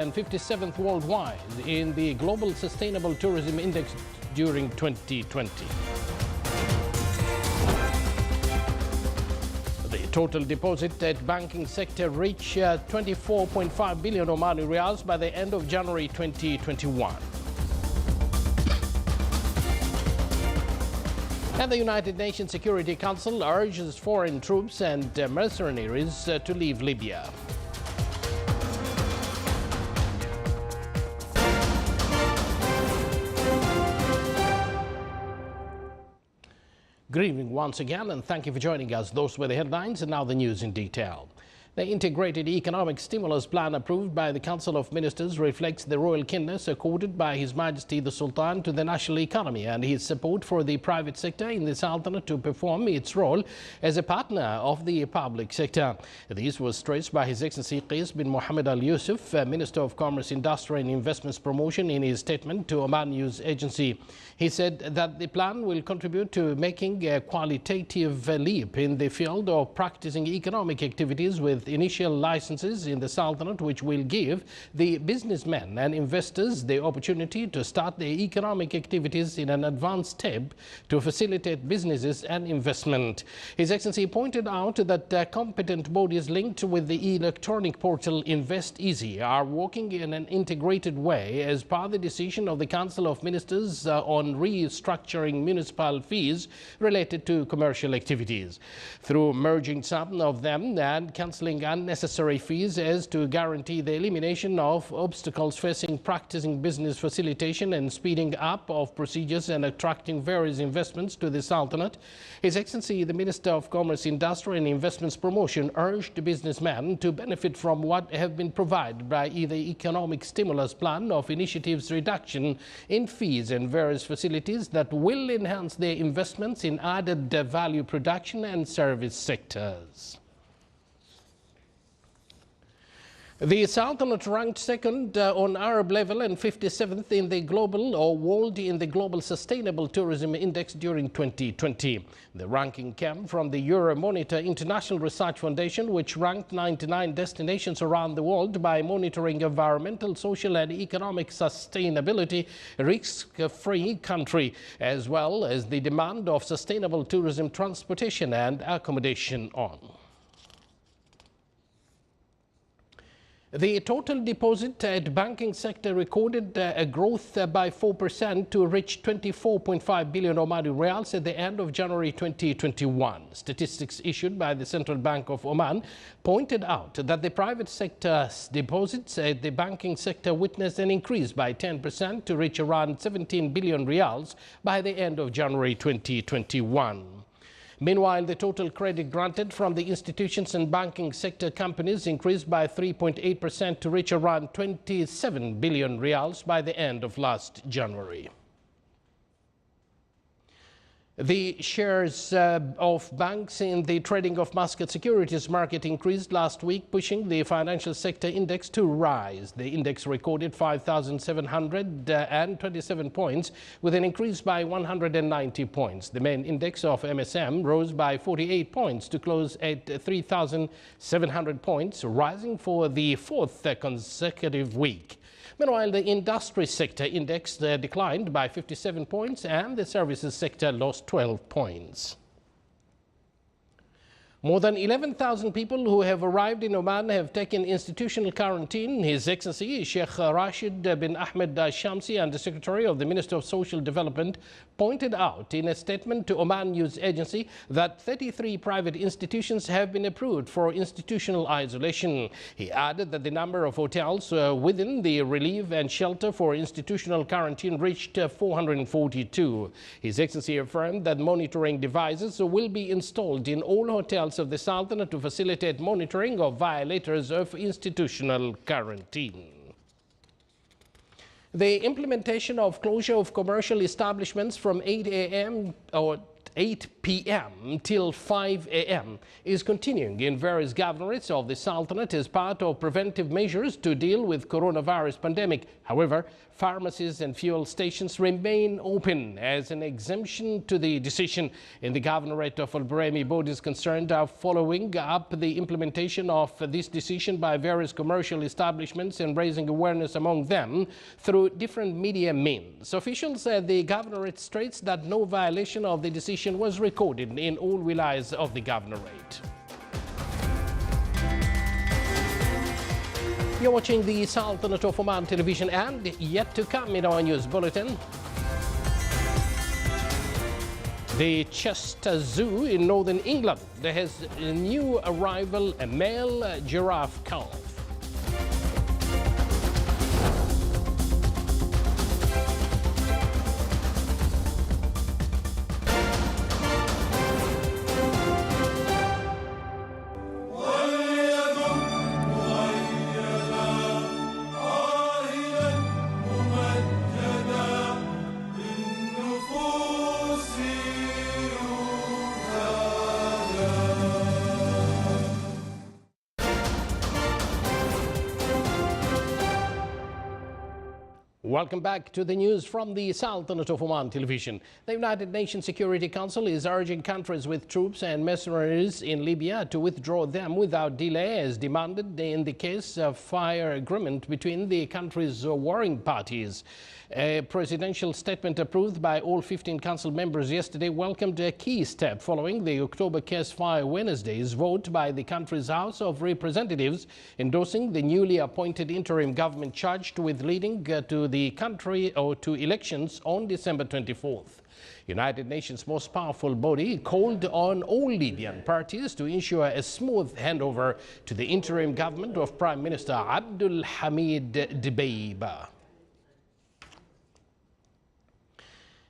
and 57th worldwide in the Global Sustainable Tourism Index during 2020. The total deposit at banking sector reached 24.5 billion Omani Riyals by the end of January 2021. And the United Nations Security Council urges foreign troops and mercenaries to leave Libya. Good evening once again, and thank you for joining us. Those were the headlines, and now the news in detail. The integrated economic stimulus plan approved by the Council of Ministers reflects the royal kindness accorded by His Majesty the Sultan to the national economy and his support for the private sector in the Sultanate to perform its role as a partner of the public sector. This was stressed by His Excellency Qais bin Mohammed Al Yusuf, Minister of Commerce, Industry and Investments Promotion, in his statement to Oman News Agency. He said that the plan will contribute to making a qualitative leap in the field of practicing economic activities with initial licenses in the Sultanate, which will give the businessmen and investors the opportunity to start their economic activities in an advanced step to facilitate businesses and investment. His Excellency pointed out that competent bodies linked with the electronic portal Invest Easy are working in an integrated way as per the decision of the Council of Ministers on restructuring municipal fees related to commercial activities. Through merging some of them and cancelling unnecessary fees as to guarantee the elimination of obstacles facing practicing business facilitation and speeding up of procedures and attracting various investments to the Sultanate, His Excellency the Minister of Commerce, Industry and Investments Promotion urged businessmen to benefit from what have been provided by the economic stimulus plan of initiatives reduction in fees and various facilities that will enhance their investments in added value production and service sectors. The Sultanate ranked second on Arab level and 57th in the global or world in the Global Sustainable Tourism Index during 2020. The ranking came from the Euromonitor International Research Foundation, which ranked 99 destinations around the world by monitoring environmental, social and economic sustainability, risk-free country, as well as the demand of sustainable tourism, transportation and accommodation on. The total deposit at banking sector recorded a growth by 4% to reach 24.5 billion Omani Riyals at the end of January 2021. Statistics issued by the Central Bank of Oman pointed out that the private sector's deposits at the banking sector witnessed an increase by 10% to reach around 17 billion Riyals by the end of January 2021. Meanwhile, the total credit granted from the institutions and banking sector companies increased by 3.8% to reach around 27 billion Riyals by the end of last January. The shares of banks in the trading of Muscat securities market increased last week, pushing the financial sector index to rise. The index recorded 5,727 points, with an increase by 190 points. The main index of MSM rose by 48 points to close at 3,700 points, rising for the fourth consecutive week. Meanwhile, the industry sector index declined by 57 points and the services sector lost 12 points. More than 11,000 people who have arrived in Oman have taken institutional quarantine. His Excellency Sheikh Rashid bin Ahmed Shamsi, Under Secretary of the Ministry of Social Development, pointed out in a statement to Oman News Agency that 33 private institutions have been approved for institutional isolation. He added that the number of hotels within the relief and shelter for institutional quarantine reached 442. His Excellency affirmed that monitoring devices will be installed in all hotels of the Sultanate to facilitate monitoring of violators of institutional quarantine. The implementation of closure of commercial establishments from 8 a.m. 8 p.m. till 5 a.m. is continuing in various governorates of the Sultanate as part of preventive measures to deal with coronavirus pandemic. However, pharmacies and fuel stations remain open as an exemption to the decision. In the governorate of Al-Brahmi, bodies concerned are following up the implementation of this decision by various commercial establishments and raising awareness among them through different media means. Officials at the governorate states that no violation of the decision was recorded in all wilayas of the governorate. You're watching the Sultanate of Oman television, and yet to come in our news bulletin. The Chester Zoo in northern England has a new arrival, a male giraffe calf. Welcome back to the news from the Sultanate of Oman television. The United Nations Security Council is urging countries with troops and mercenaries in Libya to withdraw them without delay, as demanded in the ceasefire agreement between the country's warring parties. A presidential statement approved by all 15 council members yesterday welcomed a key step following the October ceasefire Wednesday's vote by the country's House of Representatives, endorsing the newly appointed interim government charged with leading to the country or to elections on December 24th. United Nations' most powerful body called on all Libyan parties to ensure a smooth handover to the interim government of Prime Minister Abdul Hamid Dbeibah.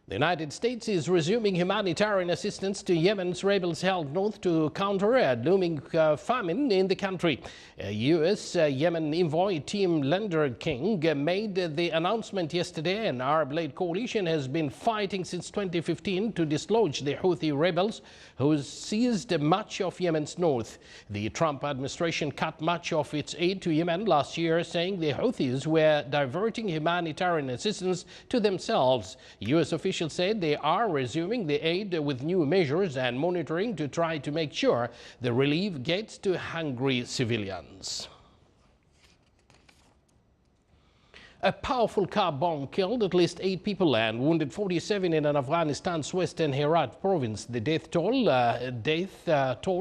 The United States is resuming humanitarian assistance to Yemen's rebels held north to counter a looming famine in the country. U.S. Yemen envoy Tim Lender King made the announcement yesterday. An Arab-led coalition has been fighting since 2015 to dislodge the Houthi rebels who seized much of Yemen's north. The Trump administration cut much of its aid to Yemen last year, saying the Houthis were diverting humanitarian assistance to themselves. U.S. officials said they are resuming the aid with new measures and monitoring to try to make sure the relief gets to hungry civilians. A powerful car bomb killed at least 8 people and wounded 47 in Afghanistan's western Herat province. The death toll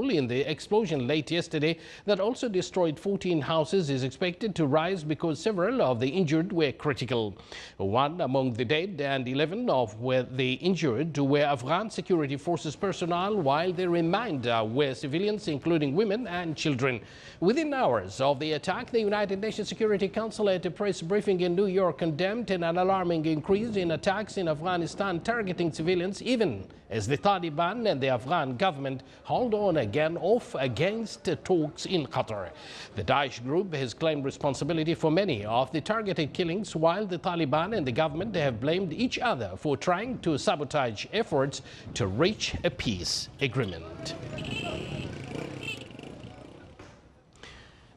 in the explosion late yesterday that also destroyed 14 houses is expected to rise because several of the injured were critical. One among the dead and 11 of the injured were Afghan security forces personnel, while the remainder were civilians, including women and children. Within hours of the attack, the United Nations Security Council at a press briefing in New York condemned an alarming increase in attacks in Afghanistan targeting civilians, even as the Taliban and the Afghan government hold on again off against talks in Qatar. The Daesh group has claimed responsibility for many of the targeted killings, while the Taliban and the government have blamed each other for trying to sabotage efforts to reach a peace agreement.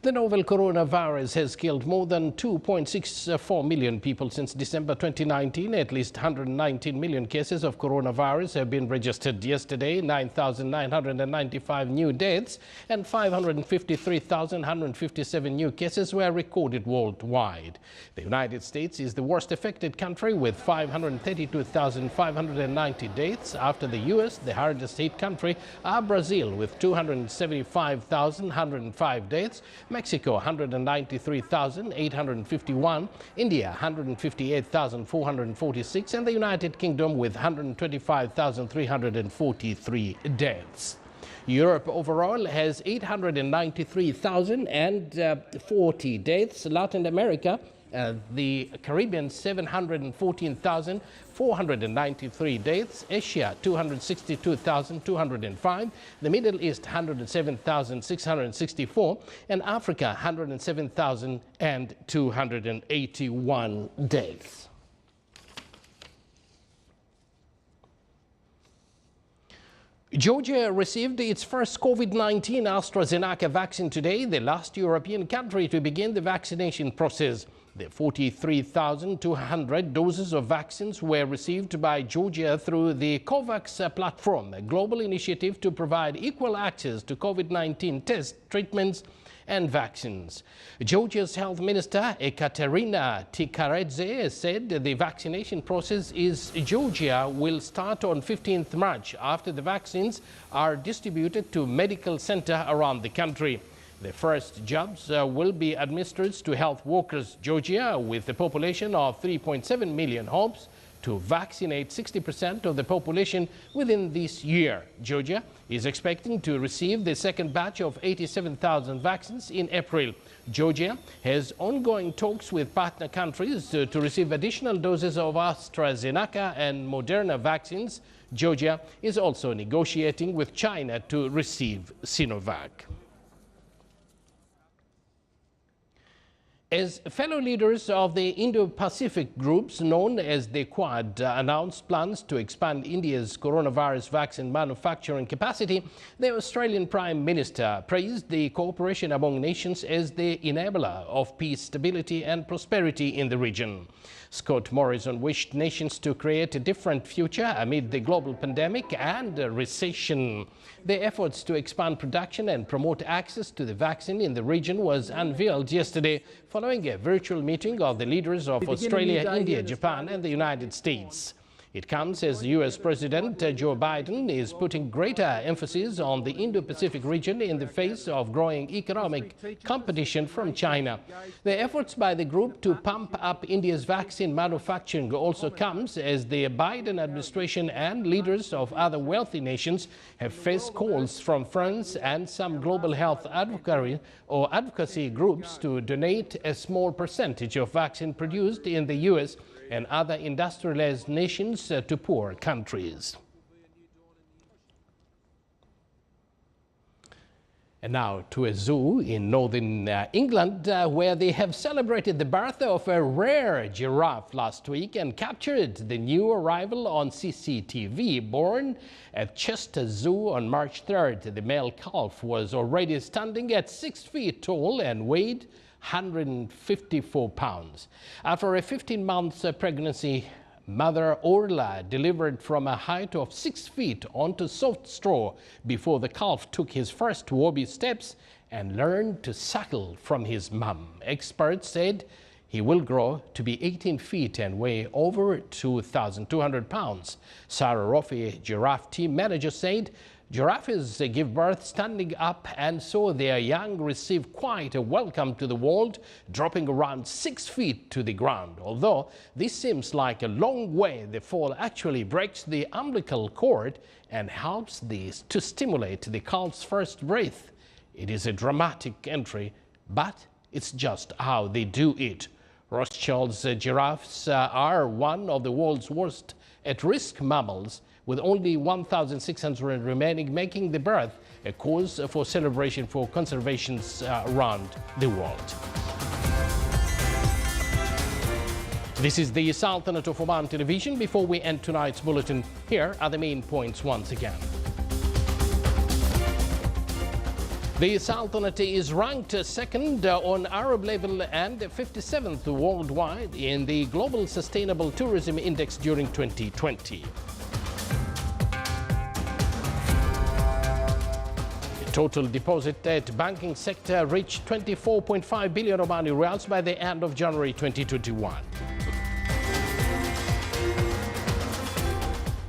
The novel coronavirus has killed more than 2.64 million people since December 2019. At least 119 million cases of coronavirus have been registered yesterday. 9,995 new deaths and 553,157 new cases were recorded worldwide. The United States is the worst affected country with 532,590 deaths. After the U.S., the hardest hit country are Brazil with 275,105 deaths. Mexico 193,851, India 158,446, and the United Kingdom with 125,343 deaths. Europe overall has 893,040 deaths. Latin America, the Caribbean, 714,493 deaths. Asia, 262,205. The Middle East, 107,664. And Africa, 107,281 deaths. Georgia received its first COVID-19 AstraZeneca vaccine today, the last European country to begin the vaccination process. The 43,200 doses of vaccines were received by Georgia through the COVAX platform, a global initiative to provide equal access to COVID-19 tests, treatments, and vaccines. Georgia's health minister Ekaterina Tikaridze said the vaccination process is Georgia will start on 15th March after the vaccines are distributed to medical centers around the country. The first jabs will be administered to health workers. Georgia, with a population of 3.7 million, hopes to vaccinate 60% of the population within this year. Georgia is expecting to receive the second batch of 87,000 vaccines in April. Georgia has ongoing talks with partner countries to receive additional doses of AstraZeneca and Moderna vaccines. Georgia is also negotiating with China to receive Sinovac. As fellow leaders of the Indo-Pacific groups known as the Quad announced plans to expand India's coronavirus vaccine manufacturing capacity, the Australian Prime Minister praised the cooperation among nations as the enabler of peace, stability and prosperity in the region. Scott Morrison wished nations to create a different future amid the global pandemic and recession. The efforts to expand production and promote access to the vaccine in the region was unveiled yesterday following a virtual meeting of the leaders of Australia, India, Japan and the United States. It comes as US President Joe Biden is putting greater emphasis on the Indo-Pacific region in the face of growing economic competition from China. The efforts by the group to pump up India's vaccine manufacturing also comes as the Biden administration and leaders of other wealthy nations have faced calls from France and some global health advocacy groups to donate a small percentage of vaccine produced in the US and other industrialized nations to poor countries. And now to a zoo in northern England where they have celebrated the birth of a rare giraffe last week and captured the new arrival on CCTV. Born at Chester Zoo on March 3rd, the male calf was already standing at 6 feet tall and weighed 154 pounds. After a 15-month pregnancy, Mother Orla delivered from a height of 6 feet onto soft straw before the calf took his first wobbly steps and learned to suckle from his mum. Experts said he will grow to be 18 feet and weigh over 2,200 pounds. Sarah Roffey, giraffe team manager, said giraffes give birth standing up, and so their young receive quite a welcome to the world, dropping around 6 feet to the ground. Although this seems like a long way, the fall actually breaks the umbilical cord and helps to stimulate the calf's first breath. It is a dramatic entry, but it's just how they do it. Rothschild's giraffes are one of the world's worst at-risk mammals, with only 1,600 remaining, making the birth a cause for celebration for conservationists around the world. This is the Sultanate of Oman television. Before we end tonight's bulletin, here are the main points once again. The Sultanate is ranked second on Arab level and 57th worldwide in the Global Sustainable Tourism Index during 2020. Total deposit at banking sector reached 24.5 billion Omani Riyals by the end of January 2021.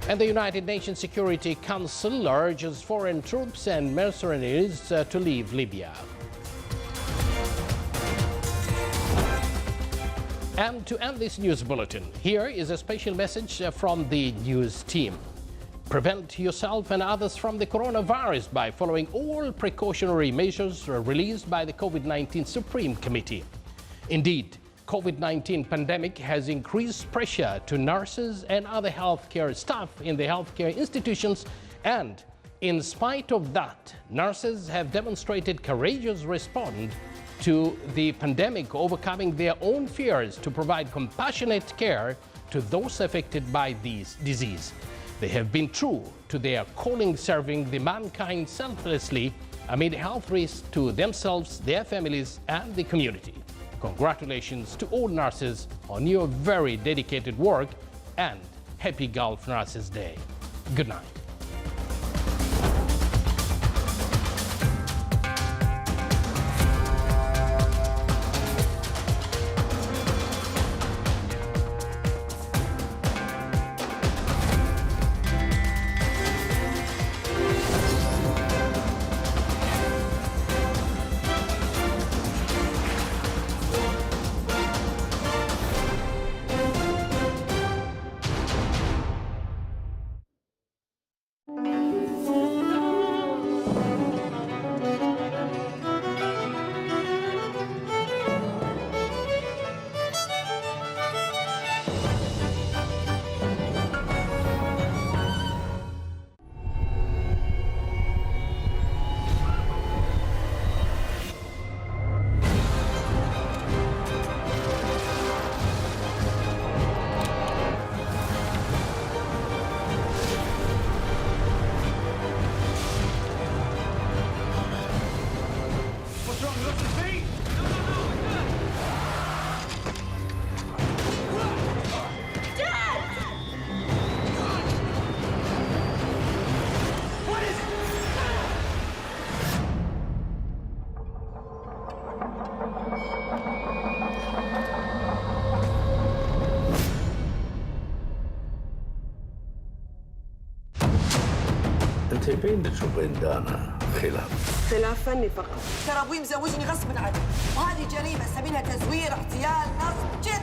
And the United Nations Security Council urges foreign troops and mercenaries to leave Libya. And to end this news bulletin, here is a special message from the news team. Prevent yourself and others from the coronavirus by following all precautionary measures released by the COVID-19 Supreme Committee. Indeed, COVID-19 pandemic has increased pressure to nurses and other healthcare staff in the healthcare institutions, and in spite of that, nurses have demonstrated courageous response to the pandemic, overcoming their own fears to provide compassionate care to those affected by this disease. They have been true to their calling, serving the mankind selflessly amid health risks to themselves, their families, and the community. Congratulations to all nurses on your very dedicated work, and happy Gulf Nurses Day. Good night. انت بينك وبين دانا خلاف فني فقط. ترى ابوي مزوجني غصب عنه، وهذه جريمه سمينها تزوير، اغتيال، نصب، جد.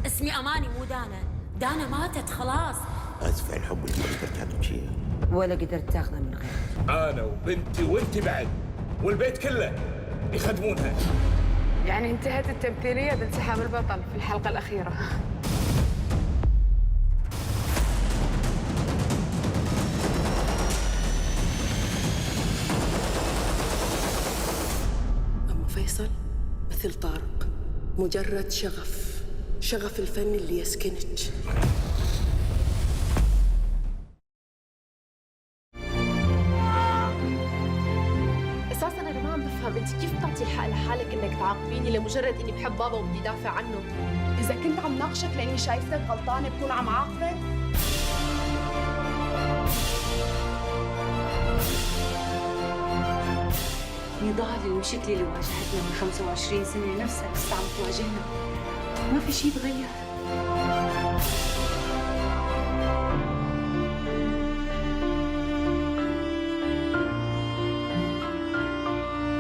اسمي اماني مو دانا. دانا ماتت خلاص. اسف، الحب اللي ما قدرت تمشيه ولا قدرت تاخذه من غيري. انا وبنتي وانت بعد والبيت كله يخدمونها. يعني انتهت التمثيليه بانسحاب البطل في الحلقه الاخيره. فيصل مثل طارق، مجرد شغف الفن اللي يسكنك. اساسا انا ما عم بفهم انت كيف بتعطي الحق لحالك انك تعاقبيني لمجرد اني بحب بابا وبدي دافع عنه. اذا كنت عم ناقشك لاني شايفتك غلطانه بكون عم عاقبك. نضال المشكلة اللي واجهتنا من 25 سنة نفسها لسه عم تواجهنا. ما في شيء تغير.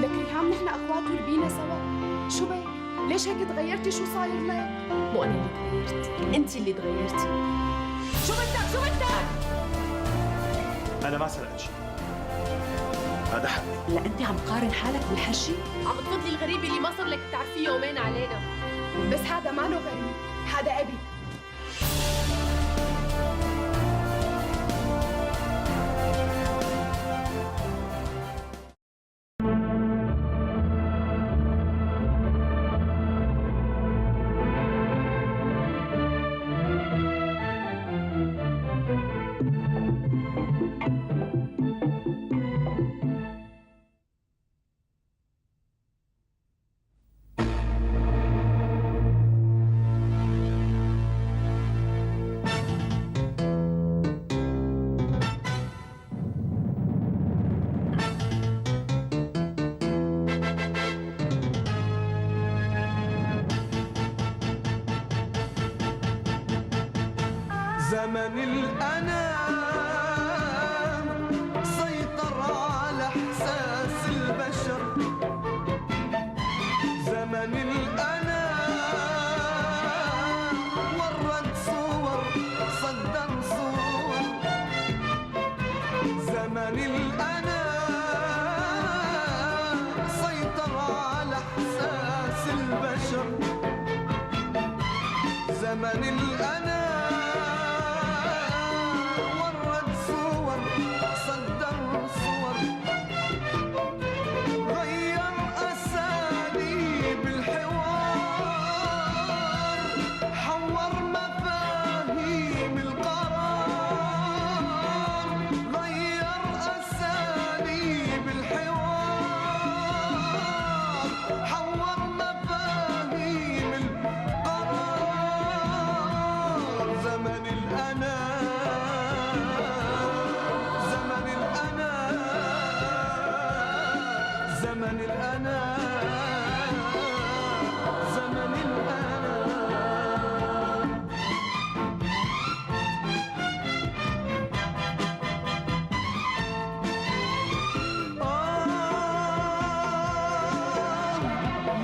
لك ريهام نحن اخوات وربينا سوا. شو بك؟ ليش هيك تغيرتي؟ شو صاير لك؟ مو انا اللي تغيرت، انت اللي تغيرتي. شو بدك؟ انا ما سرقت شيء، هذا حقي. لا انت عم تقارن حالك بالحشي؟ عم تفضلي الغريب اللي ما صار لك تعرفيه يومين علينا. بس هذا ما له غريب، هذا ابي. زمن الأنام سيطر على إحساس البشر. زمن الأنام ورد صور صدر صور. زمن الأنام سيطر على إحساس البشر. زمن الأنام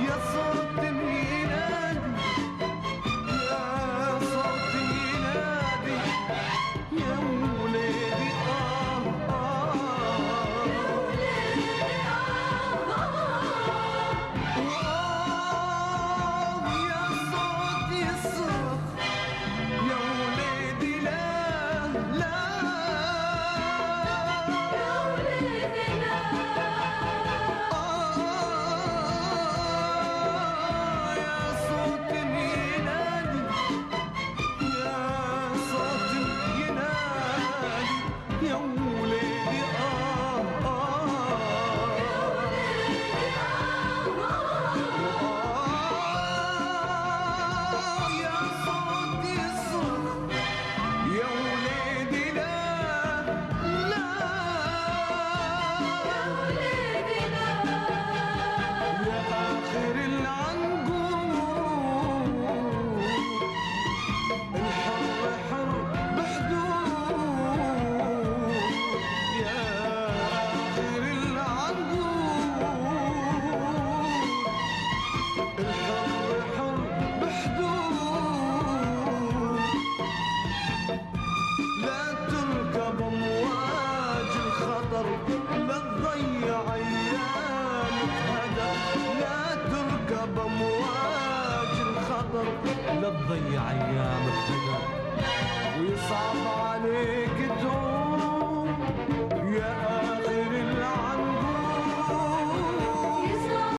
يا صوت ينادي يا صوت ينادي يا ولادي يا صوت يصرخ يا ولادي لا لا يا ولادي لا يا صوت ينادي يا صوت ينادي يا ولادي يا صوت يصرخ يا ولادي لا لا يا ولادي لا يا آخر العنقود الحر حر بحدود يا آخر العنقود الحر حر بحدود لا تركب امواج الخطر لا تضيع ايامك هدر لا تركب امواج الخطر لا تضيع ايامك هدر ويصعب عليك تعود